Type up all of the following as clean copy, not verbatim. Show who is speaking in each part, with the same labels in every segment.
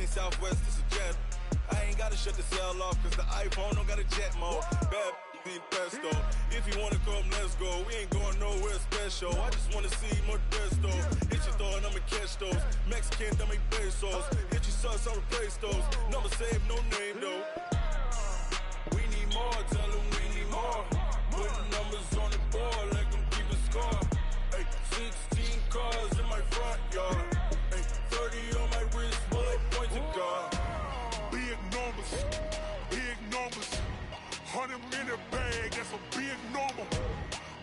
Speaker 1: Southwest, this a jet. I ain't gotta shut the cell off, cause the iPhone don't got a jet mode. Bad pesto. If you wanna come, let's go. We ain't going nowhere special. I just wanna see more desto. Hit your thought, I'ma catch those. Mexican, that make pesos. Hit your sus, I'll replace those. Number save, no name though. We need more, tell them we need more. Putting numbers on the board, like them keep a score. Hey, 16 cars in my front yard. Hey, 30 on my wrist, bullet point to God.
Speaker 2: Big numbers, big numbers. 100 minute bag, that's a big number.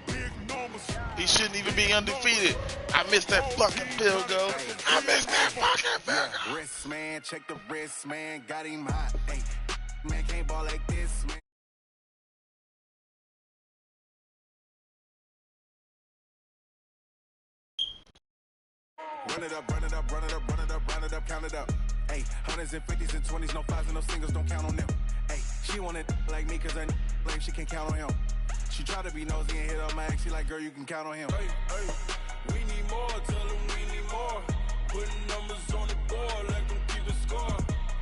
Speaker 2: Big numbers.
Speaker 3: He shouldn't even be undefeated. I missed that fucking field goal. I missed that fucking field goal.
Speaker 4: Wrist man, check the wrist man, got him hot. Hey, man can't ball like this, man. Run it up, run it up, run it up, run it up, run it up, count it up. Hey, hundreds and fifties and 20s, no fives and no singles, don't count on them. Hey, she want it like me cause her lame, she can't count on him. She try to be nosy and hit up my ex, she like, girl, you can count on him.
Speaker 1: Hey, hey, we need more, tell them we need more. Putting numbers on the board, like them keep a score.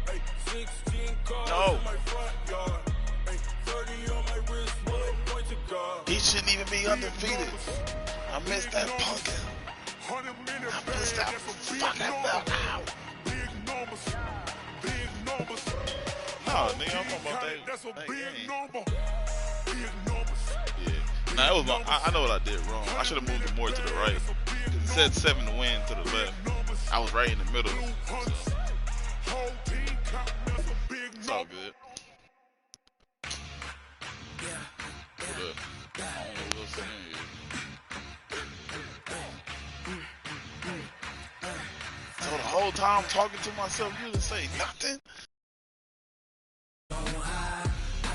Speaker 1: Hey, 16 cars in my front yard. Hey, 30 on my wrist, bullet point to God.
Speaker 3: He shouldn't even be undefeated. I missed that pumpkin. I missed that fucking belt out.
Speaker 2: Big numbers, big numbers.
Speaker 3: No, nigga, I'm talking about that.
Speaker 2: That's a
Speaker 3: that
Speaker 2: big
Speaker 3: game.
Speaker 2: number. Big numbers.
Speaker 3: Yeah. Nah, it was I know what I did wrong. I should have moved it more to the right. It said 7 to win to the left. I was right in the middle. So. It's all good. But, I don't know what else to say. So the whole time I'm talking to myself, you didn't say nothing.
Speaker 5: I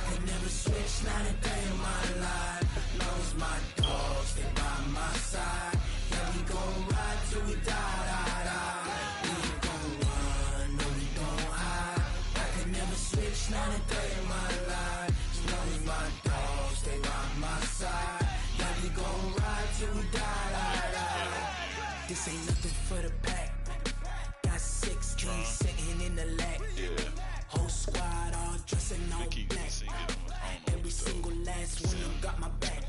Speaker 5: could never switch, not a day in my life. Knows my dogs, they by my side. Yeah, we gon' ride till we die. We ain't gon' run, no we don't hide. I could never switch, not a day in my life. Knows my dogs, they by my side. Yeah, we gon' ride till we die. This ain't nothing for the pack. Got 16 sitting in the lag. Whole squad all dressing all black. Every single last one got my back.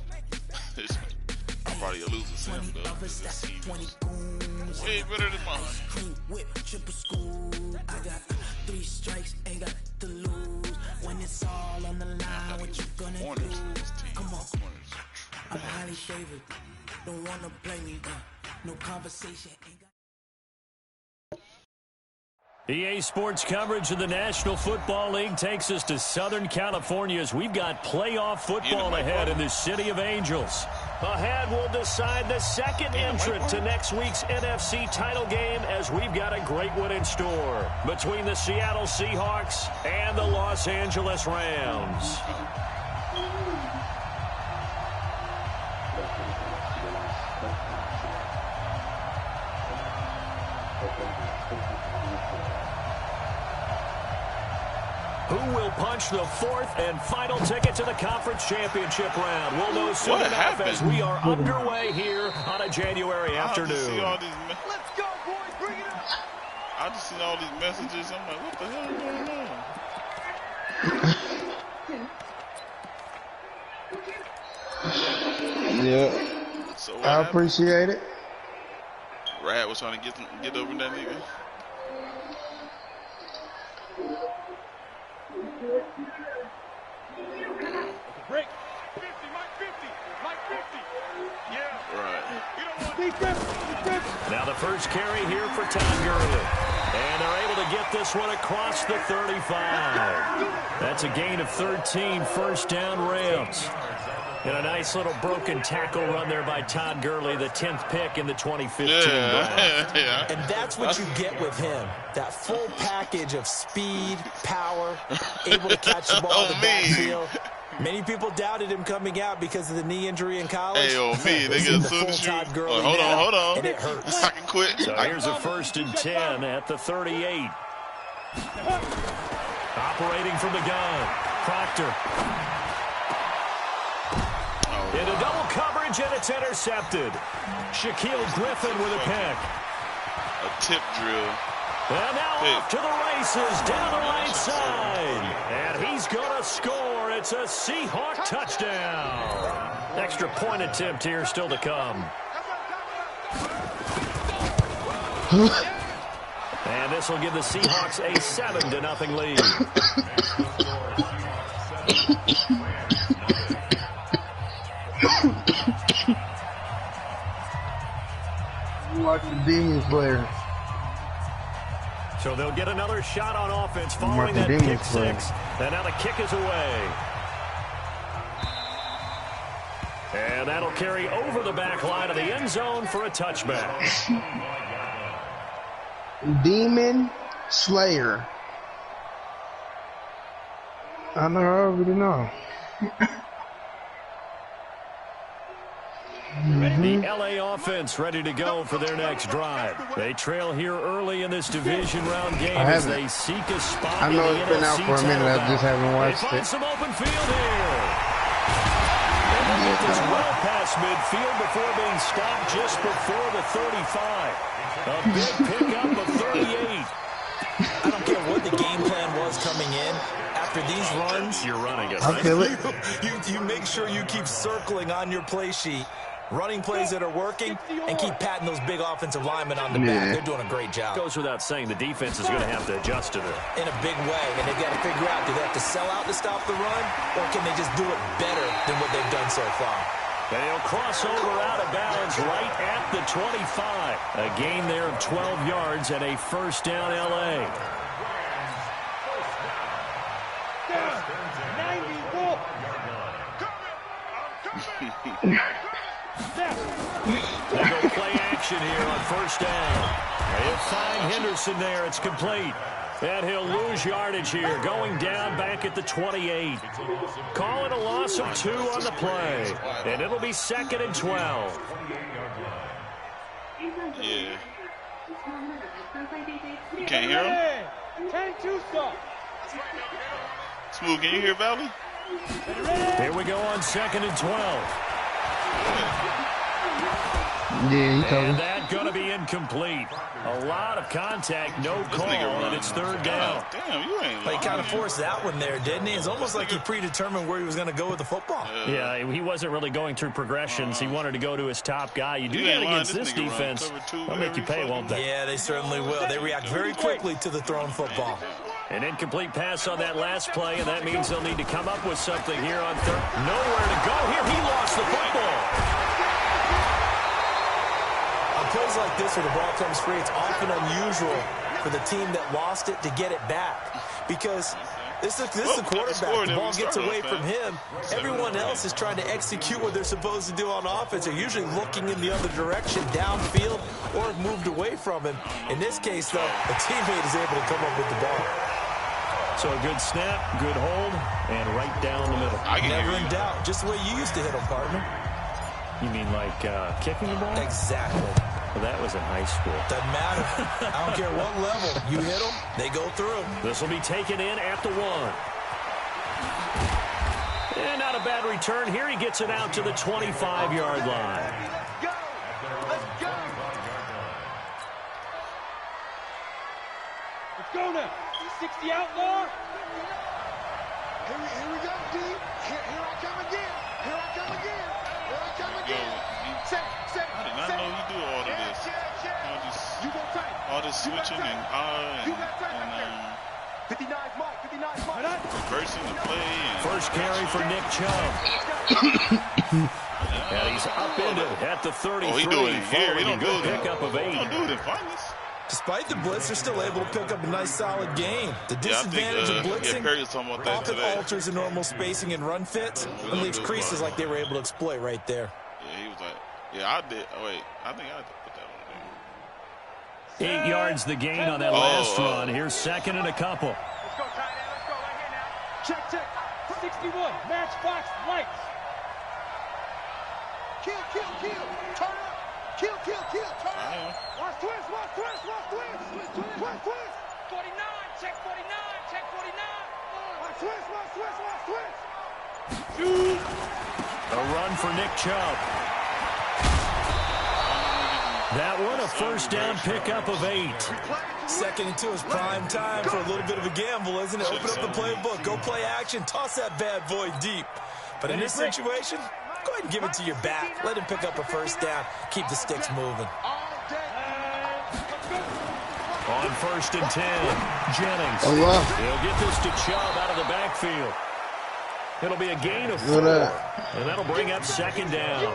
Speaker 3: I'm probably a loser, Sam, though.
Speaker 5: 20 goons.
Speaker 3: Way better than mine.
Speaker 5: Cream whip, triple school. I got 3 strikes, ain't got to lose. When it's all on the line, what you gonna do? Come on. I'm highly favored. Don't wanna play me, no conversation. Ain't got
Speaker 6: EA Sports coverage of the National Football League takes us to Southern California as we've got playoff football ahead in the City of Angels. Ahead, we'll decide the second entrant to next week's NFC title game as we've got a great one in store between the Seattle Seahawks and the Los Angeles Rams. Who will punch the 4th and final ticket to the conference championship round? We'll know soon enough as we are underway here on a January afternoon.
Speaker 3: Let's go, boys, bring it up. I just see all these messages. I'm like, what the hell is going on?
Speaker 7: Yeah.
Speaker 3: So
Speaker 7: I appreciate it.
Speaker 3: Rad was trying to get over that nigga.
Speaker 2: Break. 50, Mike 50. Mike 50. Yeah.
Speaker 3: Right.
Speaker 2: You don't want defense.
Speaker 6: Now the first carry here for Todd Gurley. And they're able to get this one across the 35. That's a gain of 13, first down Rams. And a nice little broken tackle run there by Todd Gurley, the 10th pick in the 2015 draft.
Speaker 3: Yeah.
Speaker 8: And that's what you get with him. That full package of speed, power, able to catch the ball in the backfield. Many people doubted him coming out because of the knee injury in college.
Speaker 3: Hey, me, nigga, as soon as you... Hold on.
Speaker 8: And it hurts.
Speaker 3: I can quit.
Speaker 6: So here's a 1st and 10 at the 38. Operating from the gun. Proctor. Into double coverage, and it's intercepted. Shaquille Griffin with a pick.
Speaker 3: A tip drill.
Speaker 6: And now off to the races down the right side. And he's going to score. It's a Seahawk touchdown. Extra point attempt here still to come. And this will give the Seahawks a 7-0 lead.
Speaker 7: Watch the Demon Slayer.
Speaker 6: So they'll get another shot on offense following that pick six. And now the kick is away. And that'll carry over the back line of the end zone for a touchback.
Speaker 7: Demon Slayer. I already know.
Speaker 6: The LA offense ready to go for their next drive. They trail here early in this division round game as they seek a spot.
Speaker 7: I know it's been out for a minute. I just haven't watched it.
Speaker 6: Some open field here. And they get this well past midfield before being stopped just before the 35. A big pickup of 38.
Speaker 8: I don't care what the game plan was coming in. After these runs,
Speaker 6: you're running it.
Speaker 7: I feel it.
Speaker 8: You make sure you keep circling on your play sheet. Running plays that are working, and keep patting those big offensive linemen on the back. They're doing a great job.
Speaker 6: Goes without saying, the defense is going to have to adjust to it.
Speaker 8: In a big way, and they've got to figure out, do they have to sell out to stop the run, or can they just do it better than what they've done so far?
Speaker 6: They'll cross over out of bounds right at the 25. A gain there of 12 yards and a first down L.A. They go play action here on first down. They'll find Henderson there. It's complete. And he'll lose yardage here, going down back at the 28. Call it a loss of 2 on the play. And it'll be 2nd and 12.
Speaker 3: Yeah. You can't hear him? Smooth, can you hear Valley?
Speaker 6: Here we go on 2nd and 12.
Speaker 7: Yeah, he told
Speaker 6: And
Speaker 7: me.
Speaker 6: that's going to be incomplete. A lot of contact, no call, and it's 3rd down.
Speaker 3: Damn, you ain't
Speaker 8: He kind of forced that one there, didn't he? It's almost like he predetermined where he was going to go with the football.
Speaker 6: Yeah, he wasn't really going through progressions. He wanted to go to his top guy. You do that against this defense, they'll make you pay, won't they?
Speaker 8: Yeah, they certainly will. They react very quickly to the thrown football.
Speaker 6: An incomplete pass on that last play, and that means they'll need to come up with something here on 3rd. Nowhere to go here. He lost the football.
Speaker 8: On plays like this where the ball comes free, it's often unusual for the team that lost it to get it back. Because this is the quarterback. The ball gets away from him. Everyone else is trying to execute what they're supposed to do on offense. They're usually looking in the other direction, downfield, or have moved away from him. In this case, though, a teammate is able to come up with the ball.
Speaker 6: So a good snap, good hold, and right down the middle.
Speaker 8: Never in doubt. Just the way you used to hit them, partner.
Speaker 6: You mean like kicking the ball?
Speaker 8: Exactly.
Speaker 6: Well, that was in high school.
Speaker 8: Doesn't matter. I don't care what level. You hit them, they go through.
Speaker 6: This will be taken in at the 1. And not a bad return here. He gets it out to the 25-yard line.
Speaker 9: Let's go now. 60 outlaw.
Speaker 2: Here we go, D. Here I come again. Here I come again. Here I come again.
Speaker 3: I did not know you do all of this. All this switching and reversing the play. And
Speaker 6: First carry for Nick Chubb. And he's upended at the 33.
Speaker 3: Oh, he doing it here. He don't do
Speaker 6: good
Speaker 3: it.
Speaker 6: pickup of 8.
Speaker 3: He don't do it in finals.
Speaker 8: Despite the blitz, they're still able to pick up a nice, solid game. The disadvantage of blitzing often alters the normal spacing and run fits and leaves creases like they were able to exploit right there.
Speaker 3: Yeah, he was like, yeah, I did. Oh, wait, I think I had to put that on there.
Speaker 6: 8 yards the gain on that last run. Here's 2nd and a couple.
Speaker 9: Let's go, tight end. Let's go right here now. Check. 61. Matchbox lights.
Speaker 2: Kill. Turn up. Kill. Turn up.
Speaker 9: Watch twist. 49. Check 49.
Speaker 2: Watch twist.
Speaker 6: A run for Nick Chubb. That one a first down pickup of 8.
Speaker 8: 2nd and 2 is prime time for a little bit of a gamble, isn't it? Open up the playbook, go play action, toss that bad boy deep. But in this situation, go ahead and give it to your back. Let him pick up a first down. Keep the sticks moving.
Speaker 6: On 1st and 10, Jennings.
Speaker 7: Oh, wow.
Speaker 6: He'll get this to Chubb out of the backfield. It'll be a gain of 4, and that'll bring up 2nd down.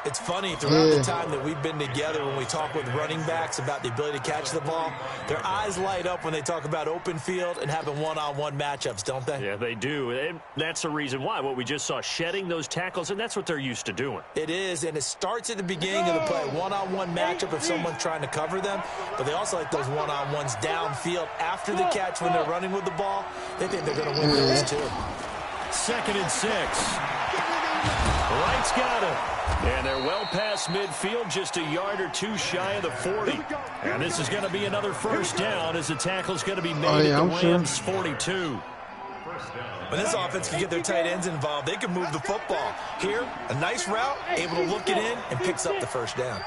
Speaker 8: It's funny, throughout the time that we've been together, when we talk with running backs about the ability to catch the ball, their eyes light up when they talk about open field and having one-on-one matchups, don't they?
Speaker 6: Yeah, they do. And that's the reason why. What we just saw, shedding those tackles, and that's what they're used to doing.
Speaker 8: It is, and it starts at the beginning of the play. One-on-one matchup if someone's trying to cover them, but they also like those one-on-ones downfield after the catch when they're running with the ball. They think they're going to win those too.
Speaker 6: 2nd and 6. Wright's got it. And they're well past midfield, just a yard or 2 shy of the 40. And this is going to be another first down as the tackle's going to be made at the Rams' 42.
Speaker 8: When this offense can get their tight ends involved, they can move the football. Here, a nice route, able to look it in, and picks up the first down.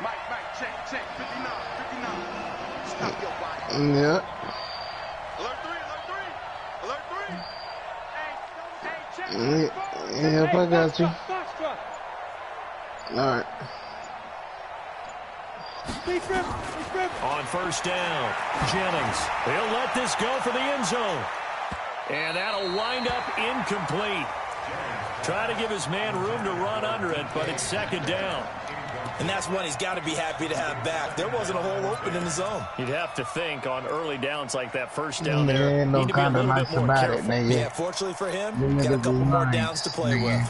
Speaker 9: Mike, check, 59. Stop your body.
Speaker 7: Yeah.
Speaker 9: Alert 3.
Speaker 7: Yep, I got you. All right.
Speaker 6: On 1st down, Jennings. He'll let this go for the end zone. And that'll wind up incomplete. Try to give his man room to run under it, but it's 2nd down.
Speaker 8: And that's one he's got to be happy to have back. There wasn't a hole open in the zone.
Speaker 6: You'd have to think on early downs like that, first down there.
Speaker 7: Man, no
Speaker 6: need to be a little bit more careful.
Speaker 8: Yeah, fortunately for him, got a couple more downs to play with.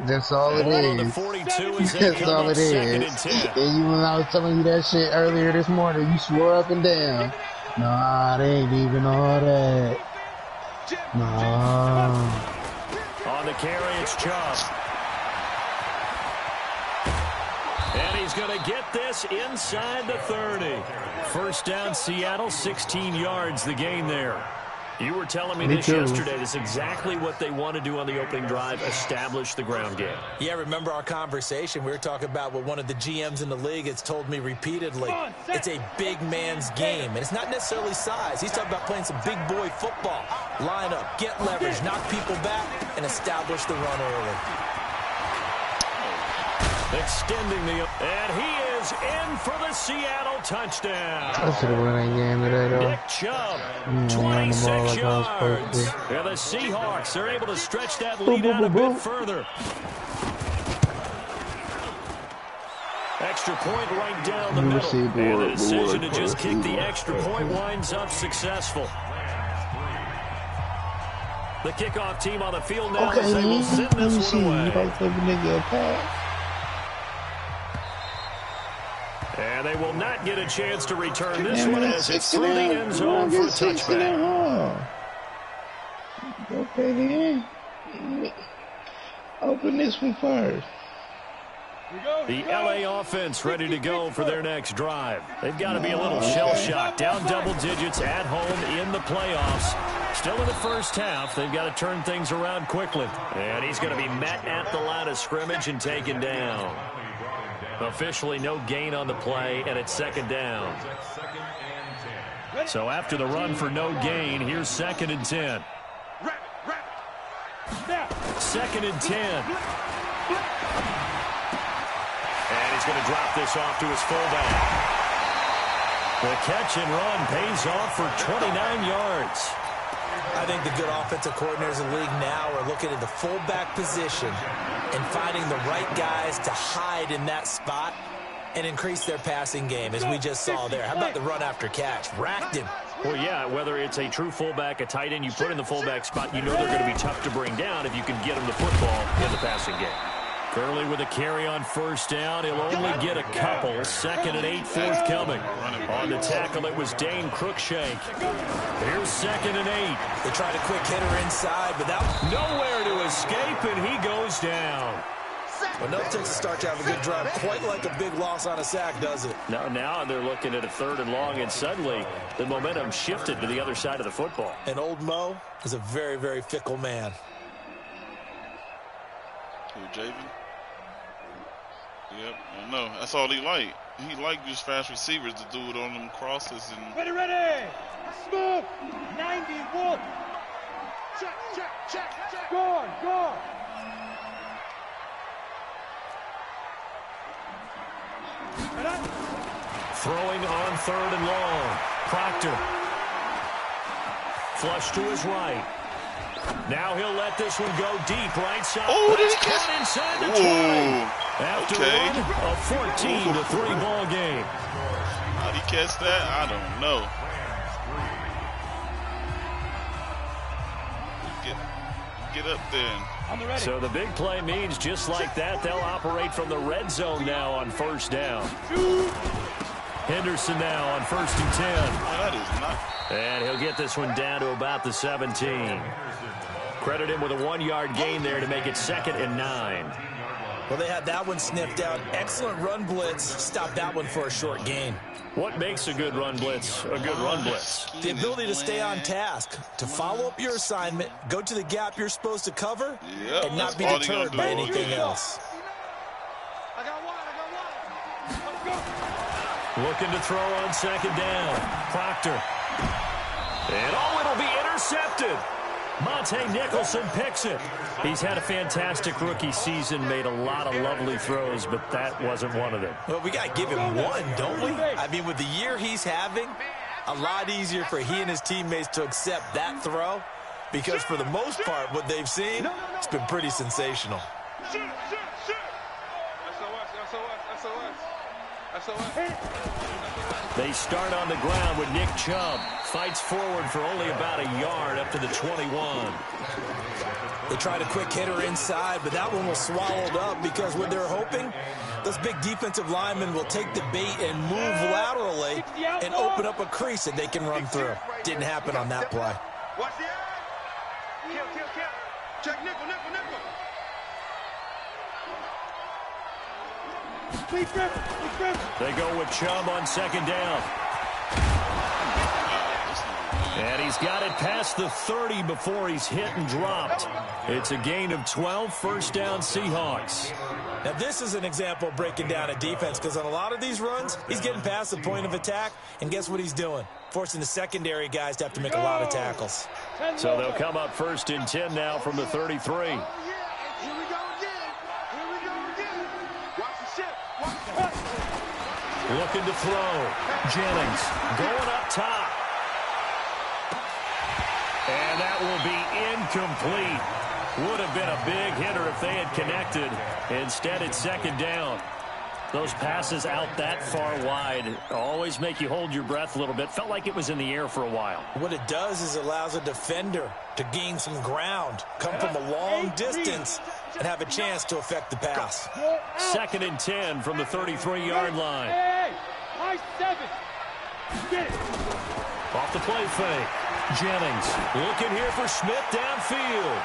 Speaker 7: That's all it is.
Speaker 6: The 42 is
Speaker 7: That's all it is.
Speaker 6: 2nd and 10.
Speaker 7: And you, when I was telling you that shit earlier this morning, you swore up and down. Nah, they ain't even all that. Nah.
Speaker 6: On the carry, it's Chubb. And he's going to get this inside the 30. First down, Seattle, 16 yards the gain there. You were telling me this yesterday. That's exactly what they want to do on the opening drive, establish the ground game.
Speaker 8: Yeah, remember our conversation? We were talking about what one of the GMs in the league has told me repeatedly. It's a big man's game, and it's not necessarily size. He's talking about playing some big boy football. Line up, get leverage, knock people back, and establish the run early.
Speaker 6: Extending the... And he is in for the Seattle touchdown.
Speaker 7: I should have won that game today, though.
Speaker 6: Nick Chubb, 26 yards. And the Seahawks are able to stretch that lead out a bit further. Extra point right down the middle. And the decision to just kick the extra point winds up successful. The kickoff team on the field now as they will send this one away. And they will not get a chance to return this one as it's through the end zone for a touchback.
Speaker 7: Okay, then. Open this one first.
Speaker 6: The LA offense ready to go for their next drive. They've got to be a little shell-shocked. Down double digits at home in the playoffs. Still in the first half. They've got to turn things around quickly. And he's going to be met at the line of scrimmage and taken down. Officially no gain on the play, and it's 2nd down. So after the run for no gain, here's 2nd and 10. 2nd and 10. And he's going to drop this off to his fullback. The catch and run pays off for 29 yards.
Speaker 8: I think the good offensive coordinators in the league now are looking at the fullback position and finding the right guys to hide in that spot and increase their passing game, as we just saw there. How about the run after catch? Racked him.
Speaker 6: Well, yeah, whether it's a true fullback, a tight end, you put in the fullback spot, you know they're going to be tough to bring down if you can get them the football in the passing game. Gurley with a carry on first down. He'll only get a couple. 2nd and 8 forthcoming. On the tackle, it was Dane Cruikshank. Here's 2nd and 8.
Speaker 8: They tried a quick hitter inside, but that
Speaker 6: nowhere to escape, and he goes down.
Speaker 8: Well, no Texas start to have a good drive, quite like a big loss on a sack, does it?
Speaker 6: Now they're looking at a 3rd and long, and suddenly the momentum shifted to the other side of the football.
Speaker 8: And old Mo is a very, very fickle man.
Speaker 3: Who, Javen? Yep, I know. That's all he like. He like just fast receivers to do it on them crosses and.
Speaker 9: Ready. Smooth. 91. Check. Go.
Speaker 6: Throwing on 3rd and long. Proctor. Flush to his right. Now he'll let this one go deep right side.
Speaker 3: Oh, did he catch
Speaker 6: inside the 20? After a 14-3 ball game.
Speaker 3: How'd he catch that? I don't know. Get up there.
Speaker 6: So the big play means just like that, they'll operate from the red zone now on 1st down. Henderson now on 1st and 10.
Speaker 3: Oh, that is not.
Speaker 6: And he'll get this one down to about the 17. Credit him with a 1-yard gain there to make it 2nd and 9.
Speaker 8: Well, they had that one sniffed out. Excellent run blitz. Stopped that one for a short gain.
Speaker 6: What makes a good run blitz a good run blitz?
Speaker 8: The ability to stay on task, to follow up your assignment, go to the gap you're supposed to cover, and not be deterred by anything else.
Speaker 6: Looking to throw on 2nd down. Proctor. And it'll be intercepted. Monte Nicholson picks it. He's had a fantastic rookie season, made a lot of lovely throws, but that wasn't one of them.
Speaker 8: Well, we got to give him one, don't we? I mean, with the year he's having, a lot easier for he and his teammates to accept that throw, because for the most part, what they've seen, it's been pretty sensational.
Speaker 6: They start on the ground with Nick Chubb. Fights forward for only about a yard up to the 21.
Speaker 8: They tried a quick hitter inside, but that one was swallowed up because what they're hoping, those big defensive linemen will take the bait and move laterally and open up a crease that they can run through. Didn't happen on that play.
Speaker 2: Watch the kill. Check nickel.
Speaker 6: They go with Chubb on 2nd down. And he's got it past the 30 before he's hit and dropped. It's a gain of 12, 1st down Seahawks.
Speaker 8: Now this is an example of breaking down a defense, because on a lot of these runs, he's getting past the point of attack, and guess what he's doing? Forcing the secondary guys to have to make a lot of tackles.
Speaker 6: So they'll come up 1st and 10 now from the 33. Looking to throw. Jennings going up top. And that will be incomplete. Would have been a big hitter if they had connected. Instead, it's 2nd down. Those passes out that far wide always make you hold your breath a little bit. Felt like it was in the air for a while.
Speaker 8: What it does is it allows a defender to gain some ground, come from a long distance, and have a chance to affect the pass.
Speaker 6: 2nd and 10 from the 33-yard line.
Speaker 9: High 7. Get it.
Speaker 6: Off the play fake. Jennings looking here for Smith downfield.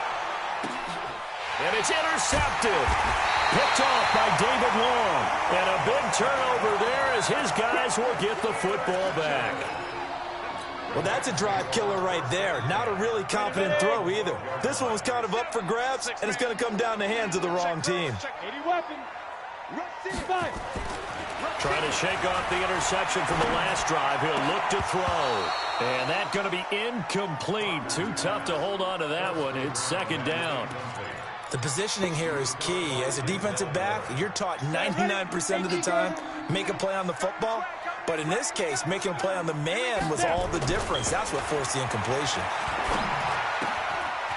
Speaker 6: And it's intercepted. Picked off by David Long. And a big turnover there as his guys will get the football back.
Speaker 8: Well, that's a drive killer right there. Not a really confident throw either. This one was kind of up for grabs, and it's going to come down the hands of the wrong team.
Speaker 6: Trying to shake off the interception from the last drive. He'll look to throw. And that's going to be incomplete. Too tough to hold on to that one. It's 2nd down.
Speaker 8: The positioning here is key. As a defensive back, you're taught 99% of the time, make a play on the football. But in this case, making a play on the man was all the difference. That's what forced the incompletion.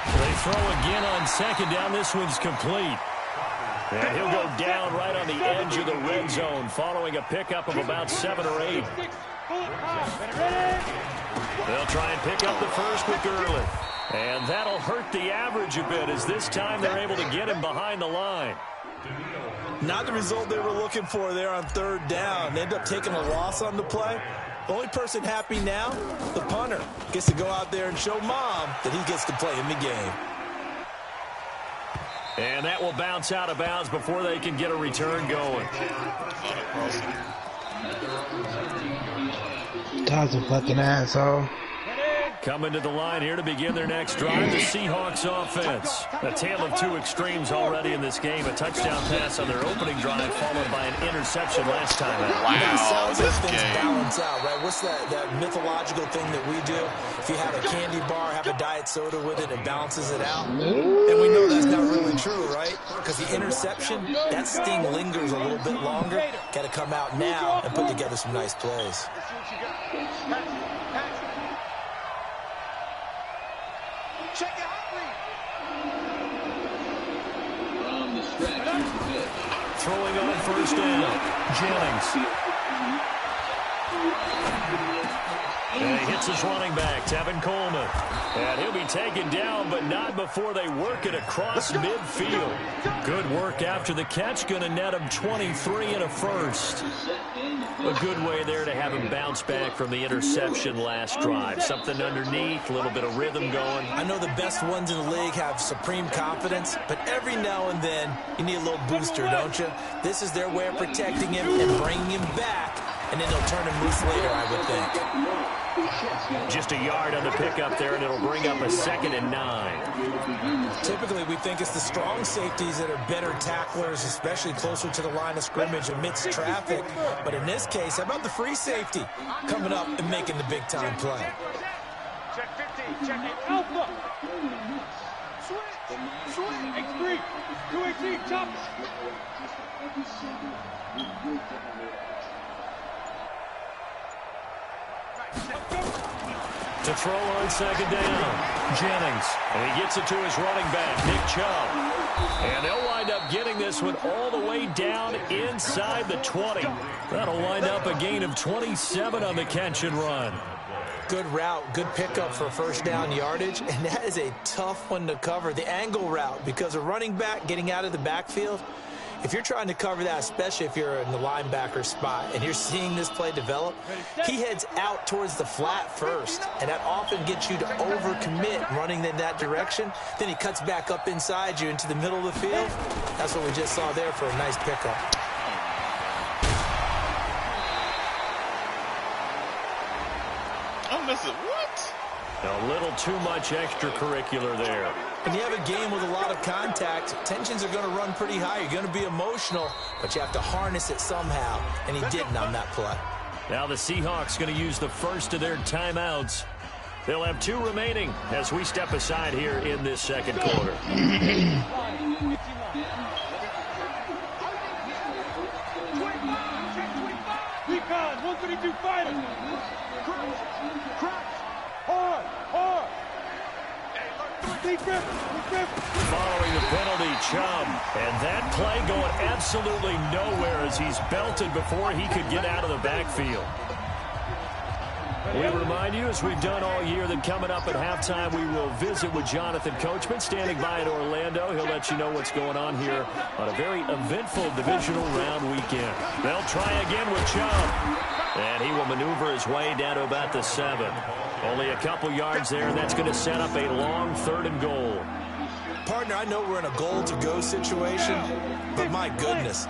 Speaker 6: They throw again on 2nd down. This one's complete. And he'll go down right on the edge of the red zone following a pickup of about 7 or 8. They'll try and pick up the first with Gurley. And that'll hurt the average a bit as this time they're able to get him behind the line.
Speaker 8: Not the result they were looking for there on 3rd down. They end up taking a loss on the play. The only person happy now, the punter, gets to go out there and show Mom that he gets to play in the game.
Speaker 6: And that will bounce out of bounds before they can get a return going.
Speaker 7: Todd's a fucking asshole.
Speaker 6: Coming to the line here to begin their next drive, the Seahawks offense. A tale of two extremes already in this game. A touchdown pass on their opening drive, followed by an interception last time out.
Speaker 3: Wow, this
Speaker 8: things
Speaker 3: game.
Speaker 8: balance out, right? What's that mythological thing that we do? If you have a candy bar, have a diet soda with it, it balances it out. And we know that's not really true, right? Because the interception, that sting lingers a little bit longer. Got to come out now and put together some nice plays.
Speaker 9: Check it out.
Speaker 6: Throwing on first down, Jennings. And he hits his running back, Tevin Coleman. And he'll be taken down, but not before they work it across midfield. Good work after the catch. Going to net him 23 and a first. A good way there to have him bounce back from the interception last drive. Something underneath, a little bit of rhythm going.
Speaker 8: I know the best ones in the league have supreme confidence, but every now and then you need a little booster, don't you? This is their way of protecting him and bringing him back, and then they'll turn him loose later, I would think.
Speaker 6: Just a yard on the pickup there, and it'll bring up a 2nd and 9.
Speaker 8: Typically, we think it's the strong safeties that are better tacklers, especially closer to the line of scrimmage amidst traffic. But in this case, how about the free safety coming up and making the big-time play?
Speaker 9: Check 15. Check it. Alpha. Switch. Switch. X3. 218. Chop.
Speaker 6: To throw on 2nd down, Jennings. And he gets it to his running back, Nick Chubb. And they'll wind up getting this one all the way down inside the 20. That'll wind up a gain of 27 on the catch and run.
Speaker 8: Good route, good pickup for first down yardage, and that is a tough one to cover, the angle route, because a running back getting out of the backfield, if you're trying to cover that, especially if you're in the linebacker spot and you're seeing this play develop, he heads out towards the flat first, and that often gets you to overcommit running in that direction. Then he cuts back up inside you into the middle of the field. That's what we just saw there for a nice pickup.
Speaker 3: I'm missing what?
Speaker 6: A little too much extracurricular there.
Speaker 8: When you have a game with a lot of contact, tensions are going to run pretty high. You're going to be emotional, but you have to harness it somehow, and he didn't on that play.
Speaker 6: Now the Seahawks going to use the first of their timeouts. They'll have 2 remaining as we step aside here in this second quarter.
Speaker 9: Recon, 132 fighter. Crouch. Hard.
Speaker 6: Following the penalty, Chubb. And that play going absolutely nowhere as he's belted before he could get out of the backfield. We remind you, as we've done all year, that coming up at halftime, we will visit with Jonathan Coachman, standing by in Orlando. He'll let you know what's going on here on a very eventful divisional round weekend. They'll try again with Chubb. And he will maneuver his way down to about the 7. Only a couple yards there, and that's going to set up a long 3rd and goal.
Speaker 8: Partner, I know we're in a goal-to-go situation, but my goodness.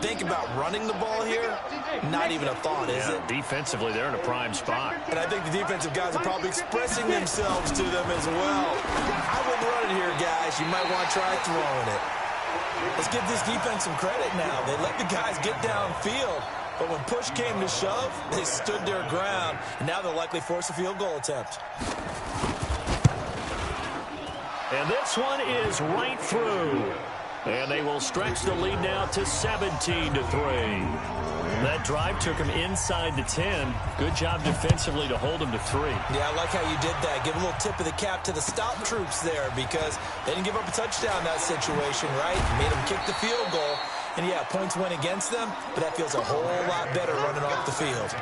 Speaker 8: Think about running the ball here. Not even a thought, is it?
Speaker 6: Defensively, they're in a prime spot.
Speaker 8: And I think the defensive guys are probably expressing themselves to them as well. I wouldn't run it here, guys. You might want to try throwing it. Let's give this defense some credit now. They let the guys get downfield. But when push came to shove, they stood their ground. And now they'll likely force a field goal attempt.
Speaker 6: And this one is right through. And they will stretch the lead now to 17-3. That drive took him inside the 10. Good job defensively to hold him to 3.
Speaker 8: Yeah, I like how you did that. Give a little tip of the cap to the stop troops there, because they didn't give up a touchdown in that situation, right? Made them kick the field goal. And, yeah, points went against them, but that feels a whole lot better running off the field.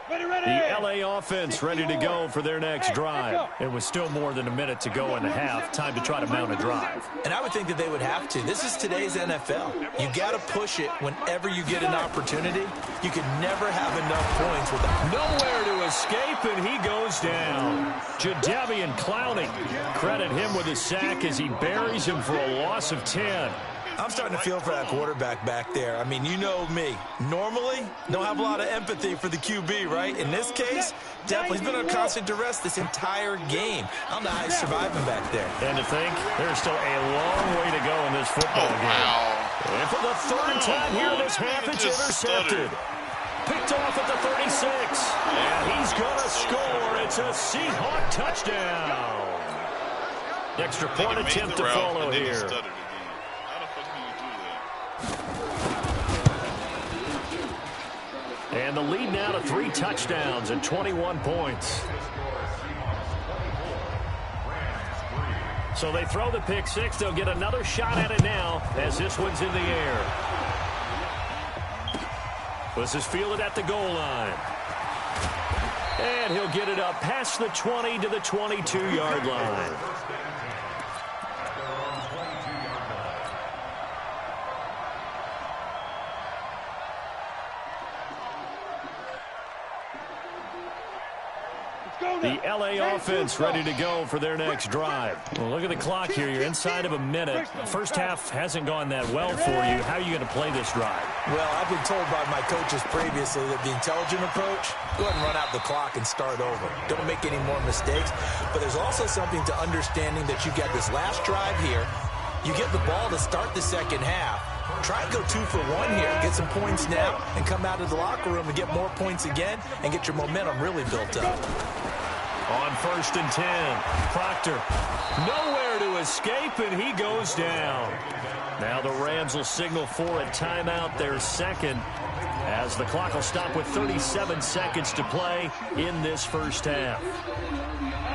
Speaker 6: The LA offense ready to go for their next drive. It was still more than a minute to go in the half. Time to try to mount a drive.
Speaker 8: And I would think that they would have to. This is today's NFL. You got to push it whenever you get an opportunity. You can never have enough points without.
Speaker 6: Nowhere to escape, and he goes down. Jadeveon Clowney. Credit him with a sack as he buries him for a loss of 10.
Speaker 8: I'm starting to feel for that quarterback back there. I mean, you know me. Normally, don't have a lot of empathy for the QB, right? In this case, definitely he's been on constant duress this entire game. I don't know how he's surviving back there.
Speaker 6: And to think, there's still a long way to go in this football game. And for the third time here this half, it's intercepted. Picked off at the 36. And he's going to score. It's a Seahawk touchdown. Extra point attempt to follow here. And the lead now to 3 touchdowns and 21 points. So they throw the pick six. They'll get another shot at it now as this one's in the air. This is fielded at the goal line. And he'll get it up past the 20 to the 22-yard line. The LA offense ready to go for their next drive. Well, look at the clock here. You're inside of a minute. The first half hasn't gone that well for you. How are you going to play this drive?
Speaker 8: Well, I've been told by my coaches previously that the intelligent approach, go ahead and run out the clock and start over. Don't make any more mistakes. But there's also something to understanding that you got this last drive here. You get the ball to start the second half. Try and go 2 for 1 here. Get some points now and come out of the locker room and get more points again and get your momentum really built up.
Speaker 6: On 1st and 10, Proctor nowhere to escape, and he goes down. Now the Rams will signal for a timeout, their second, as the clock will stop with 37 seconds to play in this first half.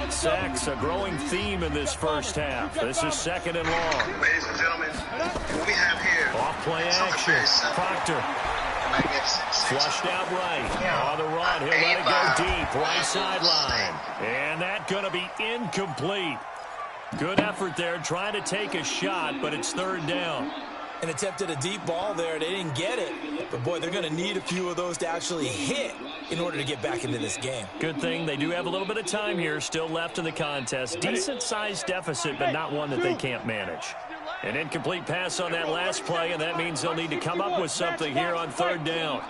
Speaker 6: Sacks, a growing theme in this first half. This is 2nd and long.
Speaker 10: Ladies and gentlemen, what we have here.
Speaker 6: Off-play action. Proctor. Flushed out right. On the run, he'll let it go deep. Right sideline. And that's going to be incomplete. Good effort there, trying to take a shot, but it's 3rd down.
Speaker 8: And attempted a deep ball there. They didn't get it. But, boy, they're going to need a few of those to actually hit in order to get back into this game.
Speaker 6: Good thing they do have a little bit of time here still left in the contest. Decent-sized deficit, but not one that they can't manage. An incomplete pass on that last play, and that means they'll need to come up with something here on 3rd down.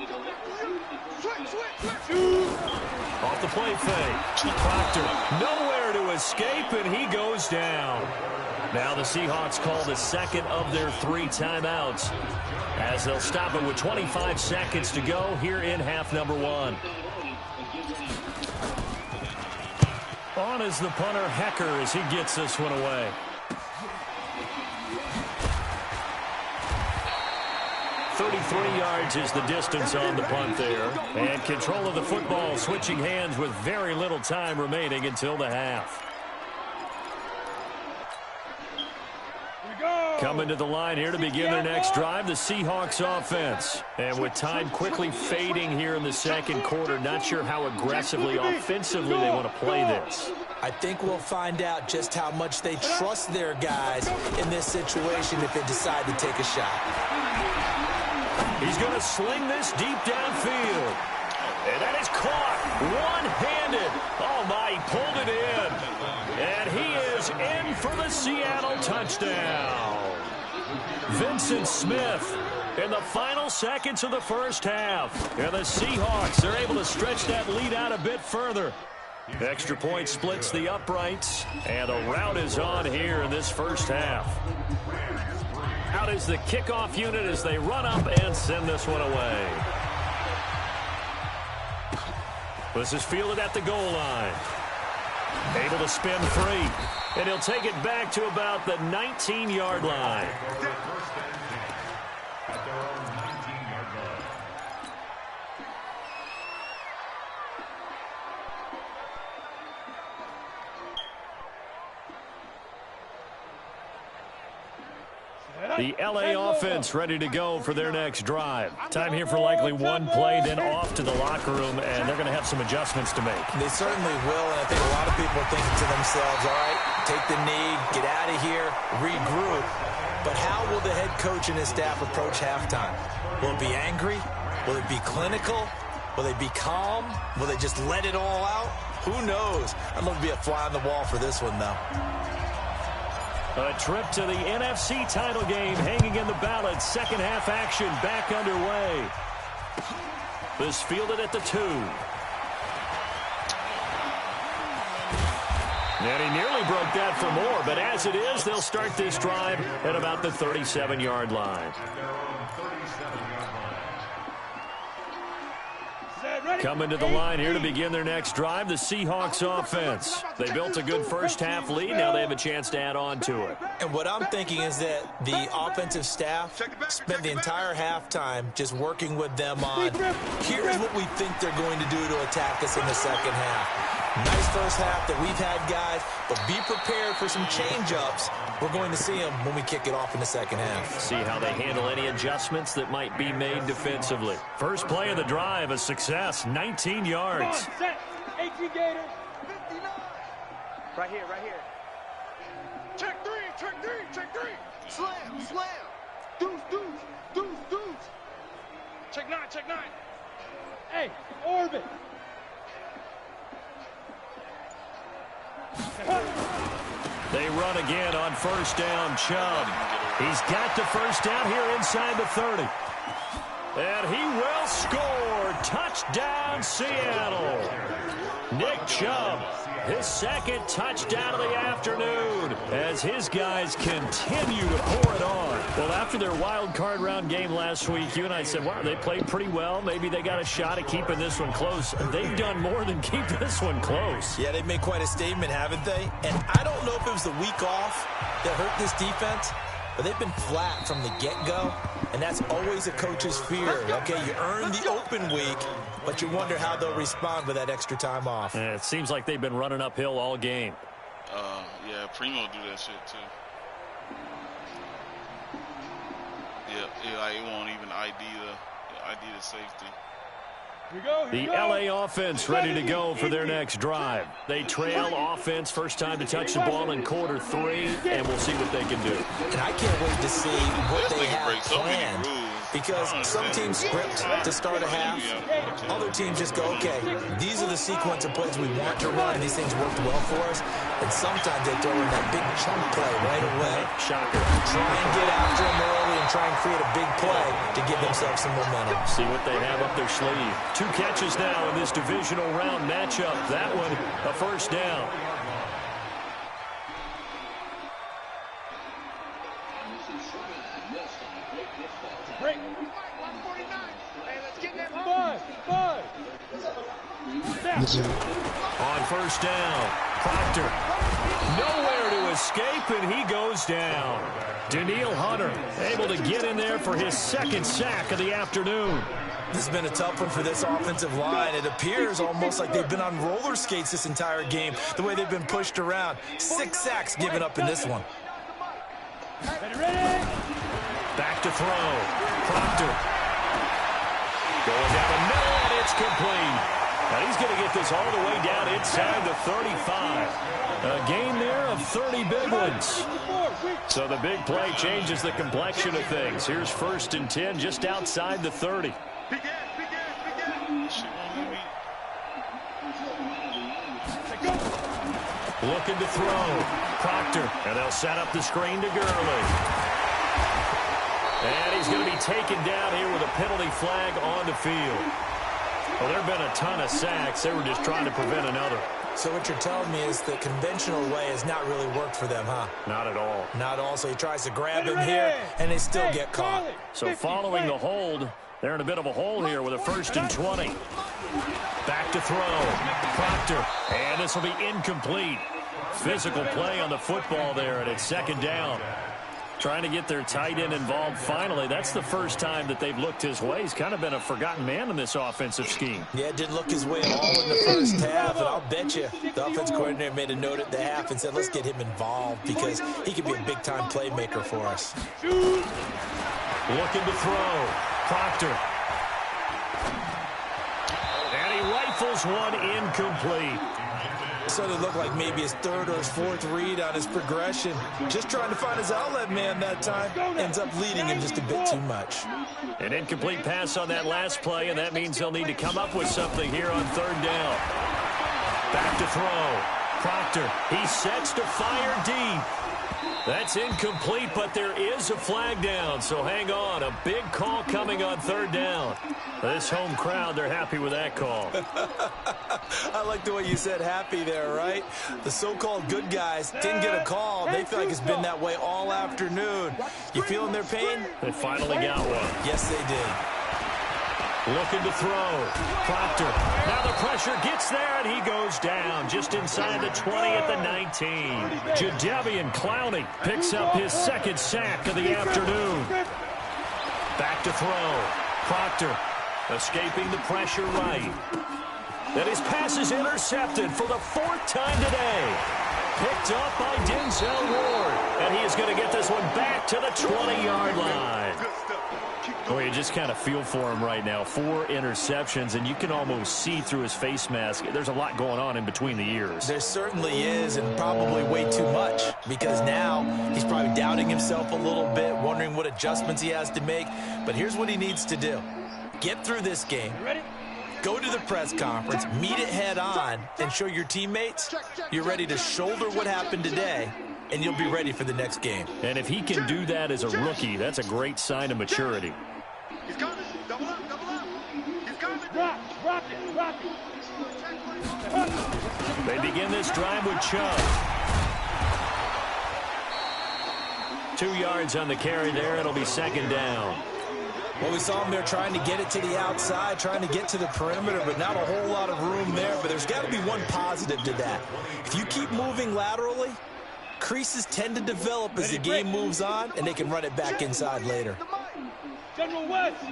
Speaker 6: Off the play fake. Proctor nowhere to escape, and he goes down. Now the Seahawks call the second of their 3 timeouts as they'll stop it with 25 seconds to go here in half number 1. On is the punter, Hecker, as he gets this one away. .33 yards is the distance on the punt there. And control of the football, switching hands with very little time remaining until the half. Coming to the line here to begin their next drive, the Seahawks offense. And with time quickly fading here in the second quarter, not sure how aggressively, offensively they want to play this.
Speaker 8: I think we'll find out just how much they trust their guys in this situation if they decide to take a shot.
Speaker 6: He's going to sling this deep downfield. And that is caught one-handed. Oh, my, he pulled it in. And he is in for the Seattle touchdown. Vincent Smith in the final seconds of the first half. And the Seahawks, they're able to stretch that lead out a bit further. Extra point splits the uprights. And the rout is on here in this first half. Out is the kickoff unit as they run up and send this one away. This is fielded at the goal line. Able to spin free. And he'll take it back to about the 19-yard line. The LA offense ready to go for their next drive. Time here for likely one play, then off to the locker room, and they're going to have some adjustments to make.
Speaker 8: They certainly will, and I think a lot of people are thinking to themselves, all right, take the knee, get out of here, regroup. But how will the head coach and his staff approach halftime? Will it be angry? Will it be clinical? Will they be calm? Will they just let it all out? Who knows? I'd love to be a fly on the wall for this one, though.
Speaker 6: A trip to the NFC title game hanging in the balance. Second half action back underway. This fielded at the 2. And he nearly broke that for more, but as it is, they'll start this drive at about the 37-yard line. Coming to the line here to begin their next drive, the Seahawks offense. They built a good first-half lead. Now they have a chance to add on to it.
Speaker 8: And what I'm thinking is that the offensive staff spent the entire halftime just working with them on, here's what we think they're going to do to attack us in the second half. Nice first half that we've had, guys, but be prepared for some change-ups. We're going to see them when we kick it off in the second half.
Speaker 6: See how they handle any adjustments that might be made defensively. First play of the drive, a success, 19 yards.
Speaker 9: Set. 18 Gators. 59. Right here, right here.
Speaker 2: Check three, check three, check three. Slam, slam. Deuce, deuce, deuce, deuce.
Speaker 9: Check 9, check 9. Hey, orbit.
Speaker 6: They run again on first down, Chubb. He's got the first down here inside the 30. And he will score. Touchdown, Seattle. Nick Chubb, his second touchdown of the afternoon as his guys continue to pour it on. Well, after their wild card round game last week, you and I said, wow, they played pretty well. Maybe they got a shot at keeping this one close. They've done more than keep this one close.
Speaker 8: Yeah, they've made quite a statement, haven't they? And I don't know if it was the week off that hurt this defense, but they've been flat from the get-go, and that's always a coach's fear. Okay, you earn the open week, but you wonder how they'll respond with that extra time off.
Speaker 6: And it seems like they've been running uphill all game.
Speaker 3: Yeah, Primo do that shit too. Yeah, it won't even ID the safety.
Speaker 6: The LA offense ready to go for their next drive. They trail offense, first time to touch the ball in quarter 3, and we'll see what they can do.
Speaker 8: And I can't wait to see what they have planned. Because some teams script to start a half. Other teams just go, okay, these are the sequence of plays we want to run. These things worked well for us. And sometimes they throw in that big chunk play right away.
Speaker 6: Shocker.
Speaker 8: Try and get after them early and try and create a big play to give themselves some momentum.
Speaker 6: See what they have up their sleeve. 2 catches now in this divisional round matchup. That one, a first down.
Speaker 9: Break. Hey, let's get that bud.
Speaker 6: On first down, Proctor. Nowhere to escape, and he goes down. Daniil Hunter able to get in there for his second sack of the afternoon.
Speaker 8: This has been a tough one for this offensive line. It appears almost like they've been on roller skates this entire game, the way they've been pushed around. 6 sacks given up in this one.
Speaker 9: Ready?
Speaker 6: Back to throw. Proctor. Going down the middle, and it's complete. And he's going to get this all the way down inside the 35. A gain there of 30 big ones. So the big play changes the complexion of things. Here's 1st and 10 just outside the 30. Looking to throw. Proctor. And they'll set up the screen to Gurley. And he's going to be taken down here with a penalty flag on the field. Well, there have been a ton of sacks. They were just trying to prevent another.
Speaker 8: So what you're telling me is the conventional way has not really worked for them, huh?
Speaker 6: Not at all.
Speaker 8: Not at all. So he tries to grab him here, and they still get caught.
Speaker 6: So following the hold, they're in a bit of a hole here with a 1st and 20. Back to throw. Proctor. And this will be incomplete. Physical play on the football there, and it's 2nd down. Trying to get their tight end involved finally. That's the first time that they've looked his way. He's kind of been a forgotten man in this offensive scheme.
Speaker 8: Yeah, it didn't look his way at all in the first half, and I'll bet you the offensive coordinator made a note at the half and said, let's get him involved because he could be a big-time playmaker for us.
Speaker 6: Looking to throw. Proctor. And he rifles one incomplete.
Speaker 8: So it looked like maybe his third or his fourth read on his progression. Just trying to find his outlet man that time. Ends up leading him just a bit too much.
Speaker 6: An incomplete pass on that last play, and that means he'll need to come up with something here on third down. Back to throw. Proctor. He sets to fire deep. That's incomplete, but there is a flag down, so hang on. A big call coming on third down. This home crowd, they're happy with that call.
Speaker 8: I like the way you said happy there, right? The so-called good guys didn't get a call. They feel like it's been that way all afternoon. You feeling their pain?
Speaker 6: They finally got one.
Speaker 8: Yes, they did.
Speaker 6: Looking to throw. Proctor. Now the pressure gets there, and he goes down just inside the 20 at the 19. Jadeveon Clowney picks up his second sack of the afternoon. Back to throw. Proctor escaping the pressure right. Then his pass is intercepted for the fourth time today. Picked up by Denzel Ward. And he is going to get this one back to the 20-yard line. Boy, you just kind of feel for him right now. 4 interceptions, and you can almost see through his face mask. There's a lot going on in between the ears.
Speaker 8: There certainly is, and probably way too much, because now he's probably doubting himself a little bit, wondering what adjustments he has to make. But here's what he needs to do. Get through this game. Go to the press conference, meet it head on, and show your teammates you're ready to shoulder what happened today, and you'll be ready for the next game.
Speaker 6: And if he can do that as a rookie, that's a great sign of maturity.
Speaker 10: He's coming. Double up, double up. He's coming.
Speaker 9: Rock it.
Speaker 6: They begin this drive with Chubb. 2 yards on the carry there. It'll be second down.
Speaker 8: Well, we saw him there trying to get it to the outside, trying to get to the perimeter, but not a whole lot of room there. But there's got to be one positive to that. If you keep moving laterally, creases tend to develop as the game moves on, and they can run it back inside later.
Speaker 9: General West.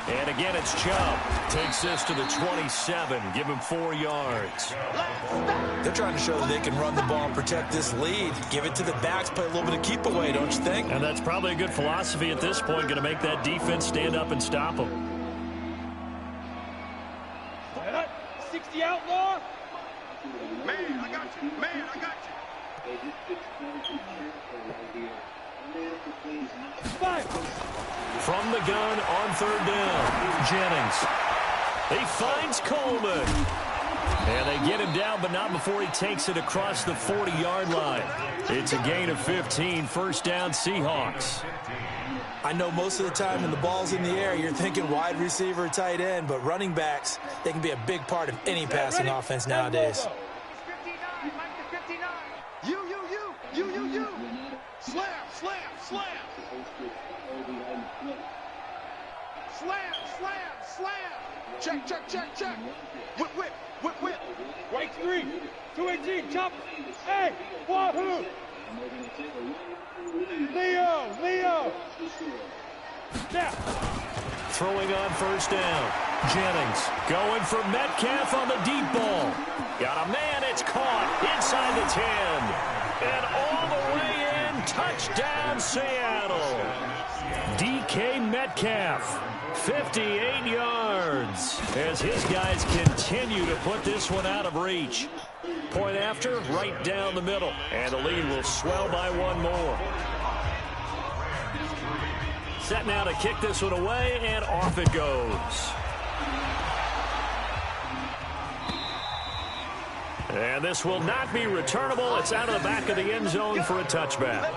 Speaker 6: And again, it's Chubb. Takes this to the 27. Give him 4 yards.
Speaker 8: They're trying to show that they can run the ball and protect this lead. Give it to the backs, play a little bit of keep away, don't you think?
Speaker 6: And that's probably a good philosophy at this point. Going to make that defense stand up and stop them.
Speaker 9: 60 outlaw.
Speaker 10: Man, I got you.
Speaker 6: From the gun on third down, Jennings. He finds Coleman. And they get him down, but not before he takes it across the 40-yard line. It's a gain of 15, first down Seahawks.
Speaker 8: I know most of the time when the ball's in the air, you're thinking wide receiver, tight end, but running backs, they can be a big part of any passing offense nowadays.
Speaker 10: 59. You. Slam. Check. Whip.
Speaker 9: Right 3. 218. Chop. Hey. Wahoo. Leo. Now.
Speaker 6: Throwing on first down. Jennings going for Metcalf on the deep ball. Got a man. It's caught inside the 10. And all the way in. Touchdown, Seattle. DK Metcalf. 58 yards as his guys continue to put this one out of reach. Point after, right down the middle. And the lead will swell by 1 more. Set now to kick this one away, and off it goes. And this will not be returnable. It's out of the back of the end zone for a touchback.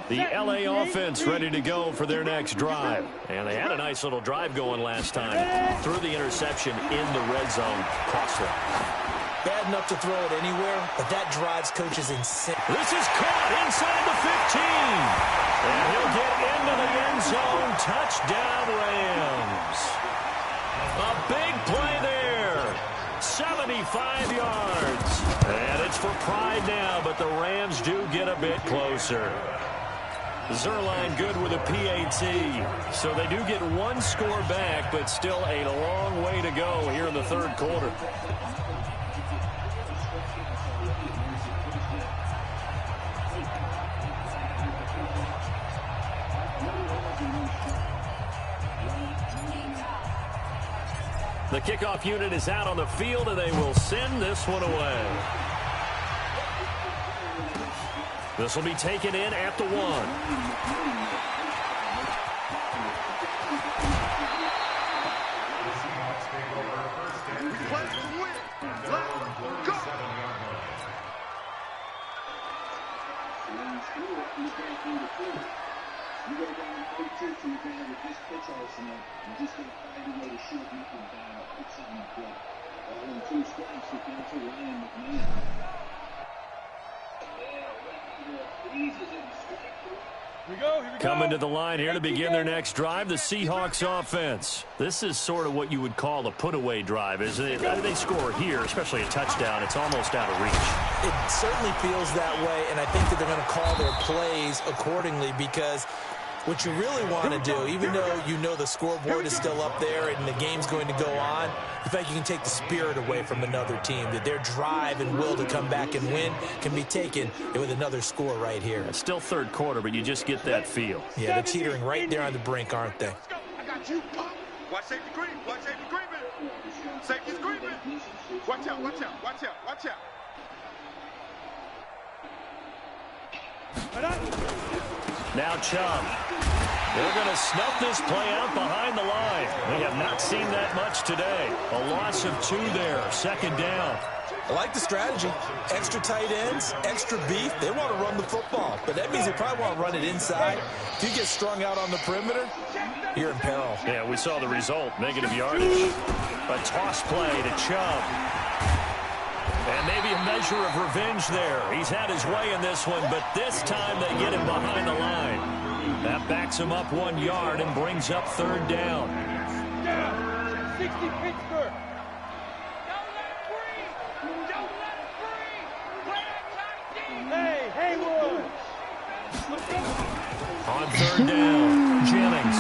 Speaker 6: The LA offense ready to go for their next drive. And they had a nice little drive going last time. Threw the interception in the red zone. Costly.
Speaker 8: Bad enough to throw it anywhere, but that drives coaches insane.
Speaker 6: This is caught inside the 15. And he'll get into the end zone. Touchdown, Rams. A big play there. 75 yards. And it's for pride now, but the Rams do get a bit closer. Zerline good with a PAT. So they do get one score back, but still a long way to go here in the third quarter. The kickoff unit is out on the field, and they will send this one away. This will be taken in at the 1. Coming to the line here to begin their next drive, the Seahawks offense. This is sort of what you would call a put-away drive, isn't it? They score here, especially a touchdown. It's almost out of reach.
Speaker 8: It certainly feels that way, and I think that they're going to call their plays accordingly because what you really want to do, even though you know the scoreboard is still up there and the game's going to go on, the fact you can take the spirit away from another team, that their drive and will to come back and win can be taken with another score right here.
Speaker 6: It's still third quarter, but you just get that feel.
Speaker 8: Yeah, they're teetering right there on the brink, aren't they?
Speaker 10: I got you. Watch safety green. Watch safety green. Safety's green. Watch out, watch out, watch out, watch out.
Speaker 6: Now Chubb. They're going to snuff this play out behind the line. We have not seen that much today. A loss of 2 there. Second down.
Speaker 8: I like the strategy. Extra tight ends, extra beef. They want to run the football, but that means they probably want to run it inside. If you get strung out on the perimeter, you're in peril.
Speaker 6: Yeah, we saw the result. Negative yardage. A toss play to Chubb. And maybe a measure of revenge there. He's had his way in this one, but this time they get him behind the line. That backs him up 1 yard and brings up third down.
Speaker 9: 60 Pittsburgh. Don't let it breathe. Don't let it breathe. Play that tight D. Hey, Haywood.
Speaker 6: On third down, Jennings.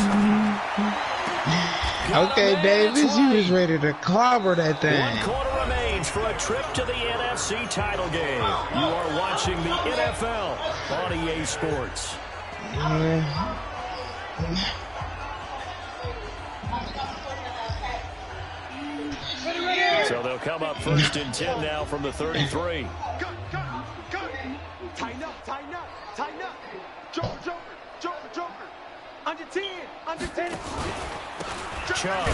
Speaker 7: Okay, Davis, you was ready to clobber that thing.
Speaker 6: 1 quarter remains for a trip to the NFC title game. You are watching the NFL on EA Sports.
Speaker 7: Yeah.
Speaker 6: So they'll come up 1st and 10 now from the 33.
Speaker 10: Go. Tighten up, tighten up, tighten up. Joker. Under 10, under 10.
Speaker 6: Chubb.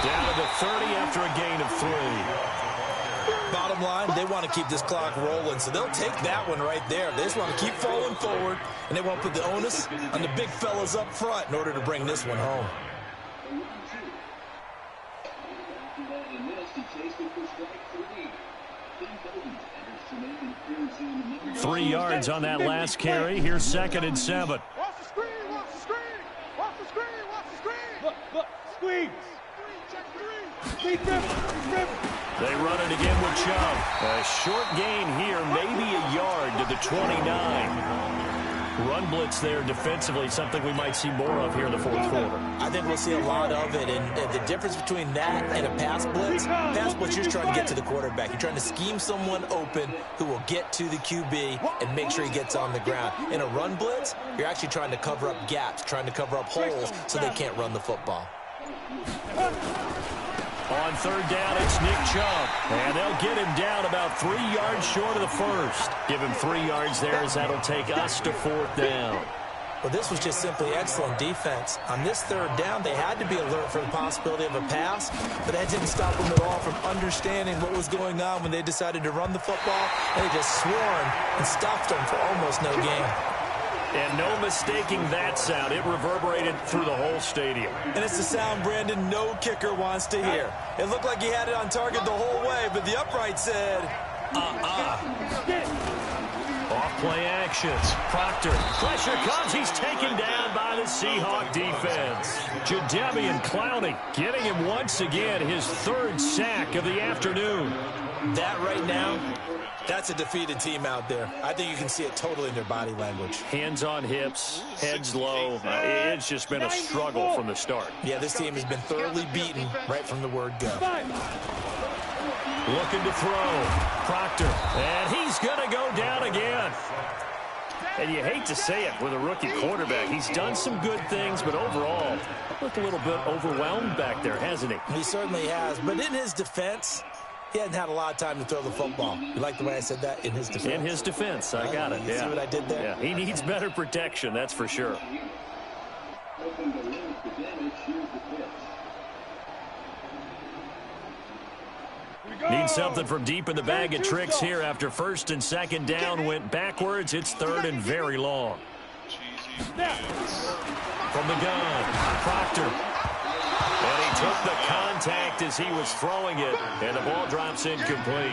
Speaker 6: Down to the 30 after a gain of 3.
Speaker 8: Bottom line, they want to keep this clock rolling, so they'll take that one right there. They just want to keep falling forward, and they want to put the onus on the big fellas up front in order to bring this one home.
Speaker 6: Three yards on that last carry. Here's 2nd and 7.
Speaker 10: Watch the screen.
Speaker 9: Look, squeeze.
Speaker 6: They run it again with Chubb. A short gain here, maybe a yard to the 29. Run blitz there defensively, something we might see more of here in the fourth quarter.
Speaker 8: I think we'll see a lot of it, and the difference between that and a pass blitz, you're just trying to get to the quarterback. You're trying to scheme someone open who will get to the QB and make sure he gets on the ground. In a run blitz, you're actually trying to cover up gaps, trying to cover up holes so they can't run the football.
Speaker 6: On third down, it's Nick Chubb. And they'll get him down about 3 yards short of the first. Give him 3 yards there as that'll take us to 4th down.
Speaker 8: Well, this was just simply excellent defense. On this third down, they had to be alert for the possibility of a pass, but that didn't stop them at all from understanding what was going on when they decided to run the football, and they just swarmed and stopped them for almost no gain.
Speaker 6: And no mistaking that sound. It reverberated through the whole stadium.
Speaker 8: And it's the sound, Brandon, no kicker wants to hear. It looked like he had it on target the whole way, but the upright said,
Speaker 6: Off-play actions. Proctor. Pressure comes. He's taken down by the Seahawk defense. Jadeveon Clowney getting him once again his third sack of the afternoon.
Speaker 8: That right now, that's a defeated team out there. I think you can see it totally in their body language.
Speaker 6: Hands on hips, heads low. It's just been a struggle from the start.
Speaker 8: Yeah, this team has been thoroughly beaten right from the word go.
Speaker 6: Looking to throw. Proctor. And he's going to go down again. And you hate to say it with a rookie quarterback. He's done some good things, but overall, looked a little bit overwhelmed back there, hasn't he?
Speaker 8: He certainly has. But in his defense, he hadn't had a lot of time to throw the football. You like the way I said that? In his defense.
Speaker 6: In his defense. I got it.
Speaker 8: You see what I did there?
Speaker 6: Yeah, he needs better protection, that's for sure. Need something from deep in the bag of tricks here after first and second down went backwards. It's third and very long. From the gun, Proctor. And he took the contact as he was throwing it, and the ball drops incomplete.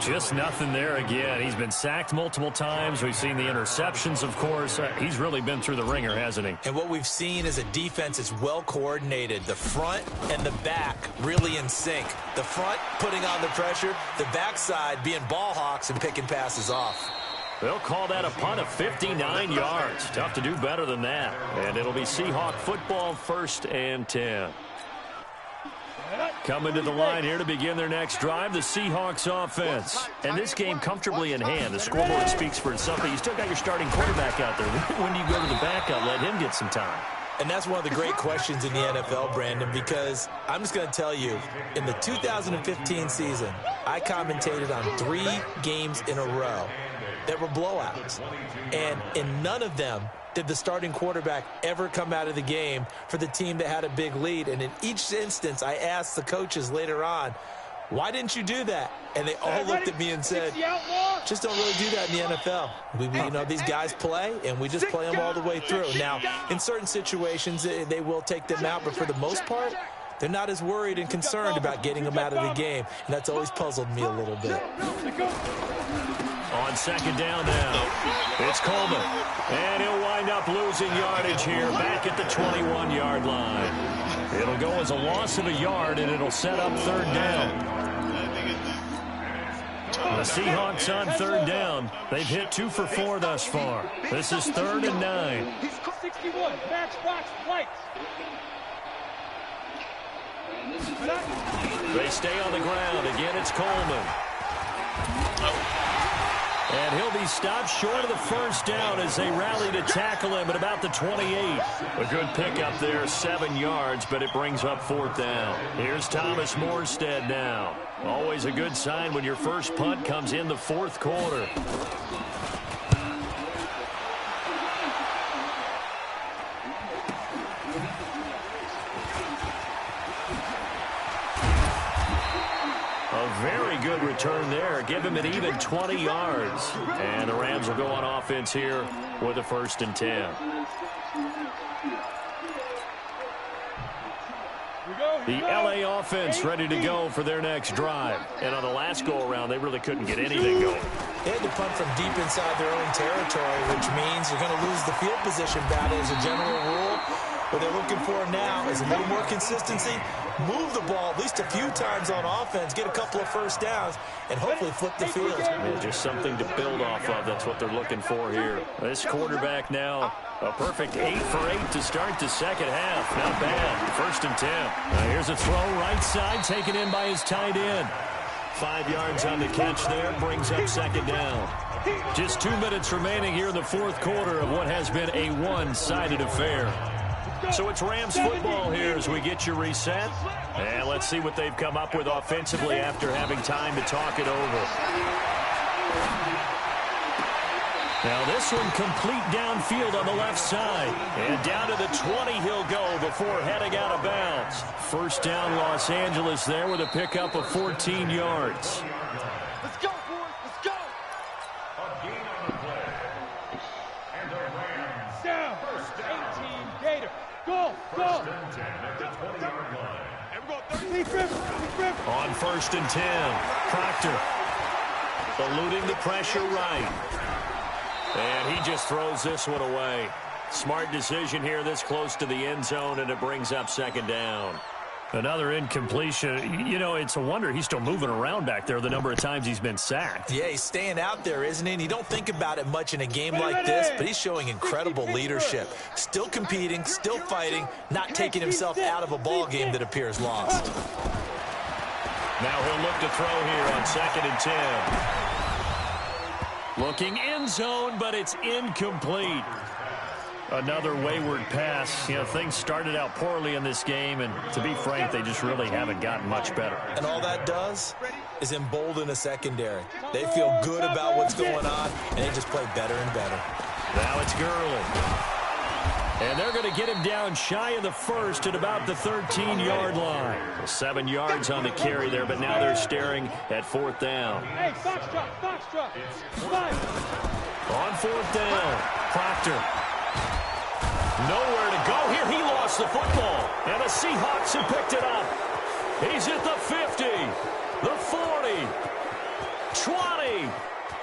Speaker 6: Just nothing there again. He's been sacked multiple times. We've seen the interceptions, of course. He's really been through the ringer, hasn't he?
Speaker 8: And what we've seen is a defense that's well coordinated. The front and the back really in sync. The front putting on the pressure, the backside being ball hawks and picking passes off.
Speaker 6: They'll call that a punt of 59 yards. Tough to do better than that. And it'll be Seahawk football, 1st and 10. Coming to the line here to begin their next drive, the Seahawks offense. And this game comfortably in hand. The scoreboard speaks for itself, but you still got your starting quarterback out there. When do you go to the backup? Let him get some time.
Speaker 8: And that's one of the great questions in the NFL, Brandon, because I'm just going to tell you, in the 2015 season, I commentated on 3 games in a row that were blowouts. And in none of them did the starting quarterback ever come out of the game for the team that had a big lead. And in each instance, I asked the coaches later on, why didn't you do that? And they all looked at me and said, just don't really do that in the NFL. You know, these guys play, and we just play them all the way through. Now, in certain situations, they will take them out, but for the most part, they're not as worried and concerned about getting them out of the game. And that's always puzzled me a little bit.
Speaker 6: On second down now, it's Coleman. And he'll wind up losing yardage here back at the 21-yard line. It'll go as a loss of a yard, and it'll set up third down. The Seahawks on third down. They've hit 2 for 4 thus far. This is 3rd and 9.
Speaker 9: 61, Matchbox Lights.
Speaker 6: They stay on the ground. Again, it's Coleman. And he'll be stopped short of the first down as they rally to tackle him at about the 28. A good pickup there, 7 yards, but it brings up 4th down. Here's Thomas Morstead now. Always a good sign when your first punt comes in the 4th quarter. Very good return there. Give him an even 20 yards. And the Rams will go on offense here with a 1st and 10. The LA offense ready to go for their next drive. And on the last go-around, they really couldn't get anything going.
Speaker 8: They had to punt from deep inside their own territory, which means you're going to lose the field position battle as a general rule. What they're looking for now is a little more consistency, move the ball at least a few times on offense, get a couple of first downs, and hopefully flip the field.
Speaker 6: Yeah, just something to build off of. That's what they're looking for here. This quarterback now, a perfect 8 for 8 to start the second half. Not bad. 1st and 10. Now here's a throw right side, taken in by his tight end. 5 yards on the catch there, brings up second down. Just 2 minutes remaining here in the 4th quarter of what has been a one-sided affair. So it's Rams football here as we get you reset. And let's see what they've come up with offensively after having time to talk it over. Now this one complete downfield on the left side. And down to the 20 he'll go before heading out of bounds. First down Los Angeles there with a pickup of 14 yards.
Speaker 10: Let's go, boys. Let's go. Down. 18 Gator. Go.
Speaker 6: On 1st and 10, Proctor eluding the pressure right. And he just throws this one away. Smart decision here this close to the end zone, and it brings up 2nd down. Another incompletion. You know, it's a wonder he's still moving around back there the number of times he's been sacked.
Speaker 8: Yeah, he's staying out there, isn't he? And you don't think about it much in a game like this, but he's showing incredible leadership. Still competing, still fighting, not taking himself out of a ball game that appears lost.
Speaker 6: Now he'll look to throw here on 2nd and 10. Looking end zone, but it's incomplete. Another wayward pass. You know, things started out poorly in this game, and to be frank, they just really haven't gotten much better.
Speaker 8: And all that does is embolden a secondary. They feel good about what's going on, and they just play better and better.
Speaker 6: Now it's Gurley. And they're going to get him down shy of the first at about the 13-yard line. 7 yards on the carry there, but now they're staring at 4th down.
Speaker 10: Hey, Foxtrot.
Speaker 6: On 4th down, Proctor. Nowhere to go here. He lost the football, and the Seahawks have picked it up. He's at the 50, the 40, 20,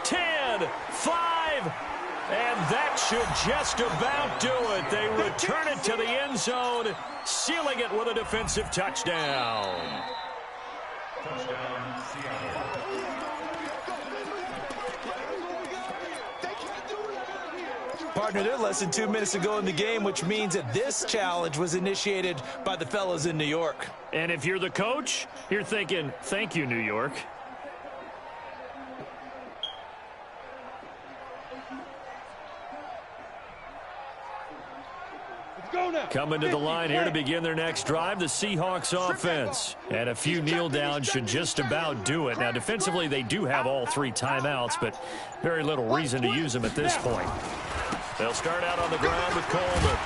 Speaker 6: 10, 5, and that should just about do it. They return it to the end zone, sealing it with a defensive touchdown.
Speaker 8: Partner, they're less than 2 minutes to go in the game, which means that this challenge was initiated by the fellas in New York.
Speaker 6: And if you're the coach, you're thinking, thank you, New York. Coming to the line here to begin their next drive, the Seahawks offense. And a few kneel downs should just about do it. Now, defensively, they do have all 3 timeouts, but very little reason to use them at this point. They'll start out on the ground with Coleman.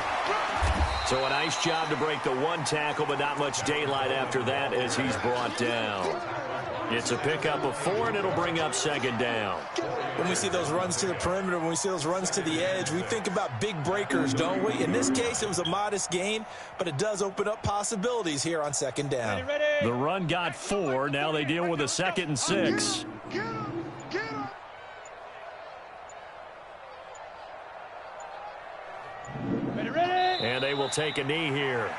Speaker 6: So a nice job to break the 1 tackle, but not much daylight after that as he's brought down. It's a pickup of 4, and it'll bring up 2nd down.
Speaker 8: When we see those runs to the perimeter, when we see those runs to the edge, we think about big breakers, don't we? In this case, it was a modest gain, but it does open up possibilities here on 2nd down.
Speaker 6: The run got 4. Now they deal with a 2nd and 6. And they will take a knee here.